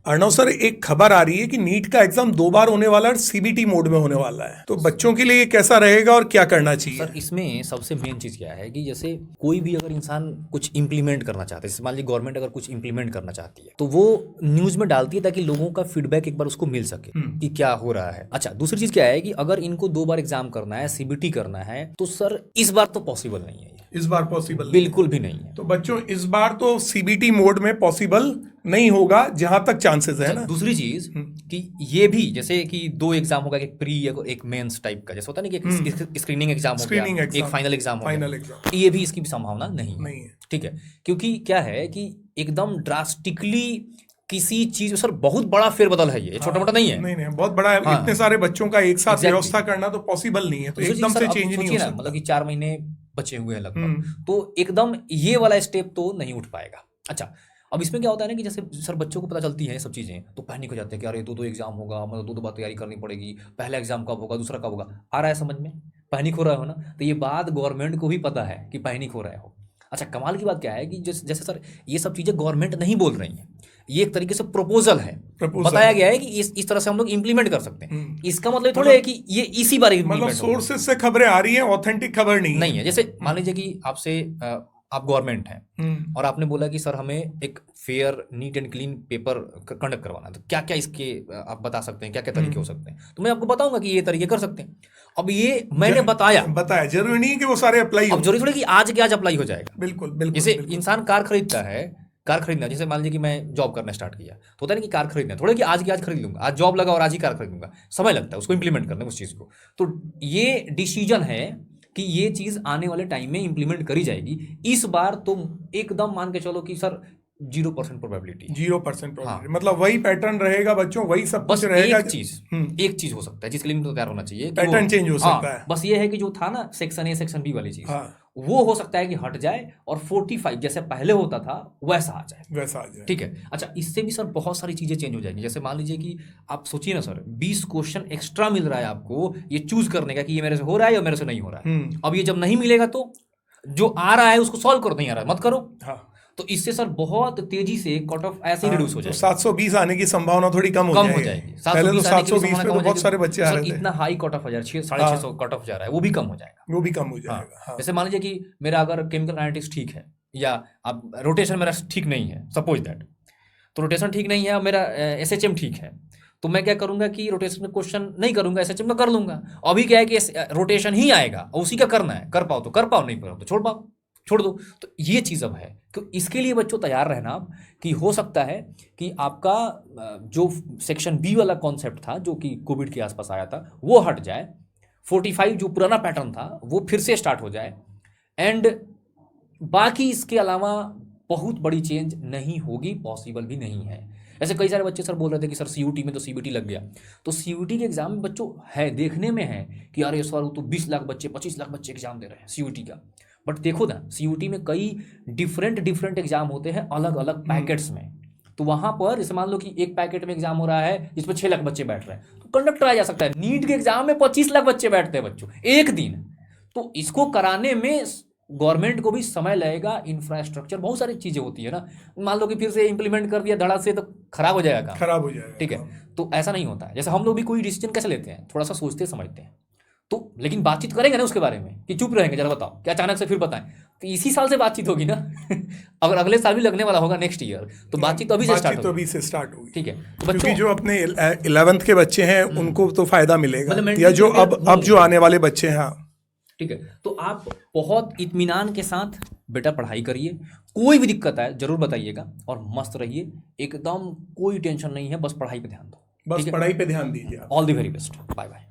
Arnav sir, एक खबर आ रही है कि नीट का एग्जाम 2 बार होने वाला है, सीबीटी मोड में होने वाला है, तो बच्चों के लिए कैसा रहेगा और क्या करना चाहिए? सर, इसमें सबसे मेन चीज़ क्या है कि जैसे कोई भी अगर इंसान कुछ इंप्लीमेंट करना चाहता है, जैसे मान लीजिए गवर्नमेंट अगर कुछ इंप्लीमेंट करना चाहती है तो वो न्यूज़ में डालती है ताकि लोगों का फीडबैक एक बार उसको मिल सके कि क्या हो रहा है। अच्छा, दूसरी चीज़ क्या है कि अगर इनको 2 बार एग्जाम करना है, सीबीटी करना है, तो सर इस बार तो पॉसिबल नहीं है। इस बार पॉसिबल बिल्कुल भी नहीं है। तो बच्चों, इस बार तो सीबीटी मोड में पॉसिबल नहीं होगा जहां तक चांसेस है ना। दूसरी चीज कि ये भी जैसे कि 2 एग्जाम होगा, एक प्री एक मेंस टाइप का, जैसे होता नहीं कि एक स्क्रीनिंग एग्जाम हो गया, एक फाइनल एग्जाम हो गया, ये भी इसकी भी संभावना नहीं है। ठीक है, क्योंकि क्या है कि एकदम ड्रास्टिकली किसी चीज, सर बहुत बड़ा फेरबदल है, ये छोटा मोटा नहीं है। नहीं, बहुत बड़ा है। इतने सारे बच्चों का एक साथ व्यवस्था करना तो पॉसिबल नहीं है, तो एकदम से चेंज नहीं हो सकता। मतलब कि 4 महीने बचे हुए हैं लगभग, तो एकदम ये वाला स्टेप तो नहीं उठ पाएगा। अच्छा, अब इसमें क्या होता है ना कि जैसे सर बच्चों को पता चलती है सब चीज़ें तो पैनिक हो जाते हैं कि अरे 2 एग्जाम होगा, मतलब 2 बार तैयारी करनी पड़ेगी, पहला एग्जाम कब होगा, दूसरा कब होगा। आ रहा है समझ में? पैनिक हो रहा हो ना, तो ये बात गवर्नमेंट को भी पता है कि पैनिक हो रहा हो। अच्छा, कमाल की बात क्या है कि जैसे सर ये सब चीज़ें गवर्नमेंट नहीं बोल रही हैं, ये एक तरीके से प्रपोजल है, बताया गया है कि इस तरह से हम लोग इंप्लीमेंट कर सकते हैं। इसका मतलब थोड़ा है कि ये इसी बार मतलब सोर्सेज से खबरें आ रही हैं, ऑथेंटिक खबर नहीं है। जैसे मान लीजिए कि आपसे आप गवर्नमेंट हैं और आपने बोला कि सर हमें एक fair neat and clean paper conduct करवाना है, तो क्या क्या इसके आप बता सकते हैं, क्या क्या तरीके हो सकते हैं? तो मैं आपको बताऊंगा कि ये तरीके कर सकते हैं। अब ये मैंने बताया, जरूरी नहीं कि वो सारे अप्लाई हो। अब जरूरी थोड़ी कि आज के आज अप्लाई हो जाएगा। बिल्कुल। जैसे इंसान कार खरीदता है, कार खरीदना, जैसे मान लीजिए कि मैं जॉब करना स्टार्ट किया तो होता है ना कि कार खरीदना थोड़ा कि आज की आज खरीद लूंगा, आज जॉब लगा और आज ही कार खरीद लूंगा, समय लगता है उसको इंप्लीमेंट करने उस चीज़ को। तो ये डिसीजन है कि ये चीज़ आने वाले टाइम में इंप्लीमेंट करी जाएगी। इस बार तो एकदम मान के चलो कि सर 0% प्रोबेबिलिटी, 0% प्रोबेबिलिटी, मतलब वही पैटर्न रहेगा बच्चों, वही सब कुछ रहेगा। एक चीज हो सकता है जिसके लिए तो तैयार होना चाहिए, पैटर्न चेंज हो सकता है। बस ये है कि जो था ना सेक्शन ए सेक्शन बी वाली चीज, वो हो सकता है कि हट जाए और 45 जैसे पहले होता था वैसा आ जाए। ठीक है। अच्छा, इससे भी सर बहुत सारी चीजें चेंज हो जाएंगी। जैसे मान लीजिए कि आप सोचिए ना सर, 20 क्वेश्चन एक्स्ट्रा मिल रहा है आपको ये चूज करने का कि ये मेरे से हो रहा है या मेरे से नहीं हो रहा है। अब ये जब नहीं मिलेगा तो जो आ रहा है उसको सॉल्व करो, नहीं आ रहा है मत करो। तो इससे सर बहुत तेजी से कट ऑफ ऐसे ही रिड्यूस हो जाएगा। 720 आने की संभावना थोड़ी कम हो जाएगी। पहले तो 720 पे तो बहुत सारे बच्चे आ रहे थे। इतना हाई कट ऑफ हो जा रहा है, 650 कट ऑफ जा रहा है, वो भी कम हो जाएगा। जैसे मान लीजिए कि मेरा अगर केमिकल एनालिटिक्स ठीक है या अब रोटेशन मेरा ठीक नहीं है, सपोज दैट, तो रोटेशन ठीक नहीं है, मेरा SHM ठीक है, तो मैं क्या करूंगा कि रोटेशन में क्वेश्चन नहीं करूंगा, SHM में कर लूंगा। अभी क्या है कि रोटेशन ही आएगा और उसी का करना है, कर पाओ तो कर पाओ, नहीं पाओ तो छोड़ दो। तो ये चीज़ अब है, तो इसके लिए बच्चों तैयार रहना आप कि हो सकता है कि आपका जो सेक्शन बी वाला कॉन्सेप्ट था जो कि कोविड के आसपास आया था वो हट जाए, 45 जो पुराना पैटर्न था वो फिर से स्टार्ट हो जाए, एंड बाकी इसके अलावा बहुत बड़ी चेंज नहीं होगी, पॉसिबल भी नहीं है। ऐसे कई सारे बच्चे सर बोल रहे थे कि सर CUT में तो CBT लग गया, तो CUT के एग्जाम में बच्चों है देखने में है कि यार इस बार तो 20 लाख बच्चे 25 लाख बच्चे एग्जाम दे रहे हैं CUT का। बट देखो ना, CUT में कई डिफरेंट एग्जाम होते हैं अलग अलग पैकेट्स में। तो वहां पर जैसे मान लो कि एक पैकेट में एग्जाम हो रहा है जिसमें 6 लाख बच्चे बैठ रहे हैं, तो कंडक्ट कराया जा सकता है। नीट के एग्जाम में 25 लाख बच्चे बैठते हैं बच्चों एक दिन, तो इसको कराने में गवर्नमेंट को भी समय लगेगा, इंफ्रास्ट्रक्चर बहुत सारी चीजें होती है ना। मान लो कि फिर से इंप्लीमेंट कर दिया धड़ा से तो खराब हो जाएगा। ठीक है, तो ऐसा नहीं होता है। जैसे हम लोग भी कोई डिसीजन कैसे लेते हैं, थोड़ा सा सोचते समझते हैं, तो लेकिन बातचीत करेंगे ना उसके बारे में कि चुप रहेंगे जरा बताओ क्या अचानक से फिर बताएं, तो इसी साल से बातचीत होगी ना अगर अगले साल भी लगने वाला होगा नेक्स्ट ईयर, तो बातचीत तो अभी से स्टार्ट होगी। ठीक है, तो क्योंकि जो अपने 11th के बच्चे हैं उनको तो फायदा मिलेगा, या जो अब जो आने वाले बच्चे हैं। ठीक है, तो आप बहुत इत्मीनान के साथ बेटा पढ़ाई करिए, कोई भी दिक्कत आए जरूर बताइएगा और मस्त रहिए, एकदम कोई टेंशन नहीं है, बस पढ़ाई पे ध्यान दो। बस पढ़ाई पे ध्यान दीजिए। All the very best, bye bye.